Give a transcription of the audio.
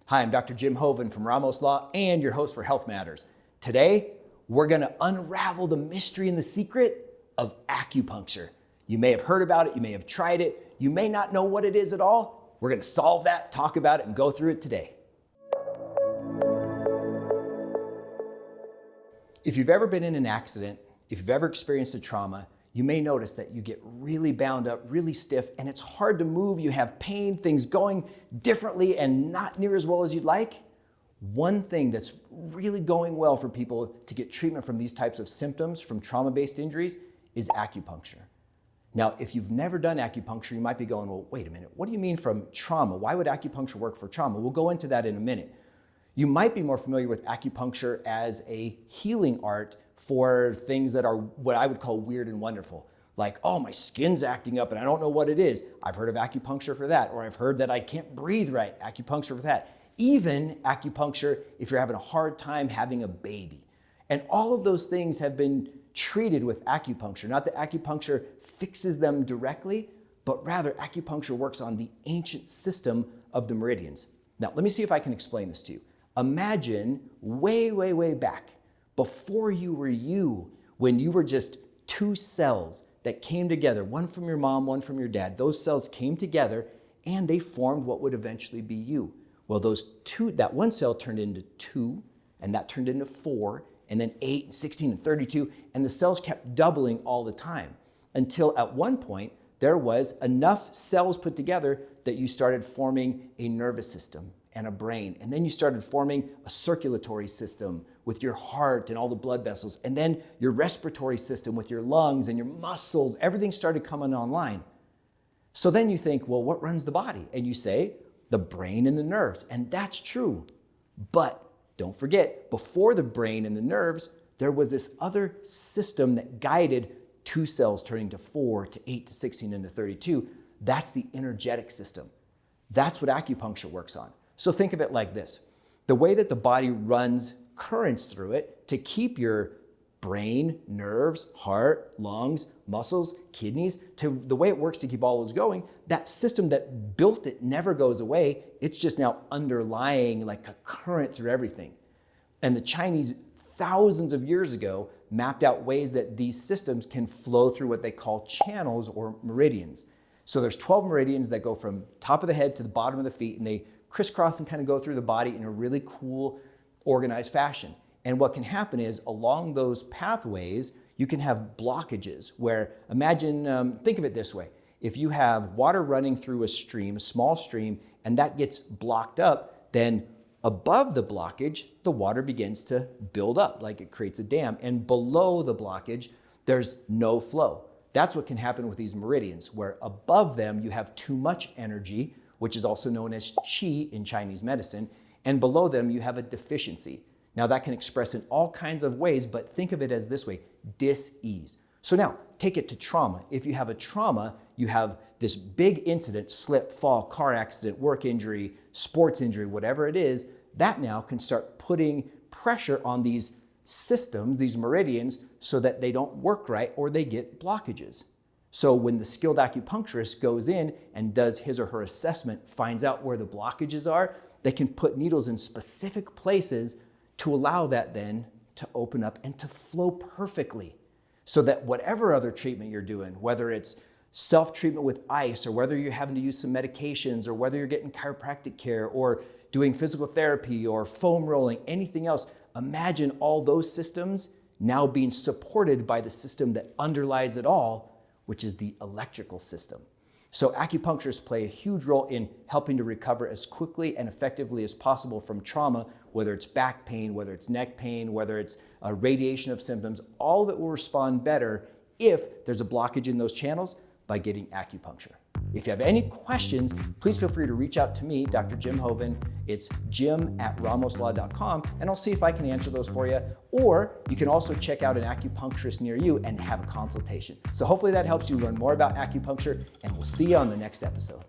Hi, I'm Dr. Jim Hoven from Ramos Law and your host for Health Matters. Today, we're gonna unravel the mystery and the secret of acupuncture. You may have heard about it, you may have tried it, you may not know what it is at all. We're gonna solve that, talk about it, and go through it today. If you've ever been in an accident, if you've ever experienced a trauma, you may notice that you get really bound up, really stiff, and it's hard to move. You have pain, things going differently and not near as well as you'd like. One thing that's really going well for people to get treatment from these types of symptoms from trauma-based injuries is acupuncture. Now, if you've never done acupuncture, you might be going, well, wait a minute, what do you mean from trauma? Why would acupuncture work for trauma? We'll go into that in a minute. You might be more familiar with acupuncture as a healing art for things that are what I would call weird and wonderful. Like, oh, my skin's acting up and I don't know what it is. I've heard of acupuncture for that. Or I've heard that I can't breathe right. Acupuncture for that. Even acupuncture if you're having a hard time having a baby. And all of those things have been treated with acupuncture. Not that acupuncture fixes them directly, but rather acupuncture works on the ancient system of the meridians. Now, let me see if I can explain this to you. Imagine way, way, way back, before you were you, when you were just two cells that came together, one from your mom, one from your dad. Those cells came together and they formed what would eventually be you. Well, that one cell turned into 2, and that turned into 4, and then 8, and 16, and 32, and the cells kept doubling all the time until at one point there was enough cells put together that you started forming a nervous system and a brain. And then you started forming a circulatory system with your heart and all the blood vessels. And then your respiratory system with your lungs and your muscles, everything started coming online. So then you think, well, what runs the body? And you say, the brain and the nerves. And that's true. But don't forget, before the brain and the nerves, there was this other system that guided 2 cells turning to 4, to 8, to 16, and to 32. That's the energetic system. That's what acupuncture works on. So think of it like this. The way that the body runs currents through it to keep your brain, nerves, heart, lungs, muscles, kidneys, to the way it works to keep all those going, that system that built it never goes away. It's just now underlying like a current through everything. And the Chinese, thousands of years ago, mapped out ways that these systems can flow through what they call channels or meridians. So there's 12 meridians that go from top of the head to the bottom of the feet, and they crisscross and kind of go through the body in a really cool, organized fashion. And what can happen is along those pathways, you can have blockages where, imagine, think of it this way. If you have water running through a stream, a small stream, and that gets blocked up, then above the blockage, the water begins to build up, like it creates a dam. And below the blockage, there's no flow. That's what can happen with these meridians, where above them you have too much energy, which is also known as qi in Chinese medicine, and below them you have a deficiency. Now that can express in all kinds of ways, but think of it as this way, dis-ease. So now, take it to trauma. If you have a trauma, you have this big incident, slip, fall, car accident, work injury, sports injury, whatever it is, that now can start putting pressure on these systems, these meridians, so that they don't work right or they get blockages. So when the skilled acupuncturist goes in and does his or her assessment, finds out where the blockages are, they can put needles in specific places to allow that then to open up and to flow perfectly. So that whatever other treatment you're doing, whether it's self-treatment with ice, or whether you're having to use some medications, or whether you're getting chiropractic care, or doing physical therapy, or foam rolling, anything else, imagine all those systems now being supported by the system that underlies it all, which is the electrical system. So acupuncturists play a huge role in helping to recover as quickly and effectively as possible from trauma, whether it's back pain, whether it's neck pain, whether it's a radiation of symptoms. All of it will respond better if there's a blockage in those channels by getting acupuncture. If you have any questions, please feel free to reach out to me, Dr. Jim Hoven. It's jim@ramoslaw.com, and I'll see if I can answer those for you. Or you can also check out an acupuncturist near you and have a consultation. So hopefully that helps you learn more about acupuncture, and we'll see you on the next episode.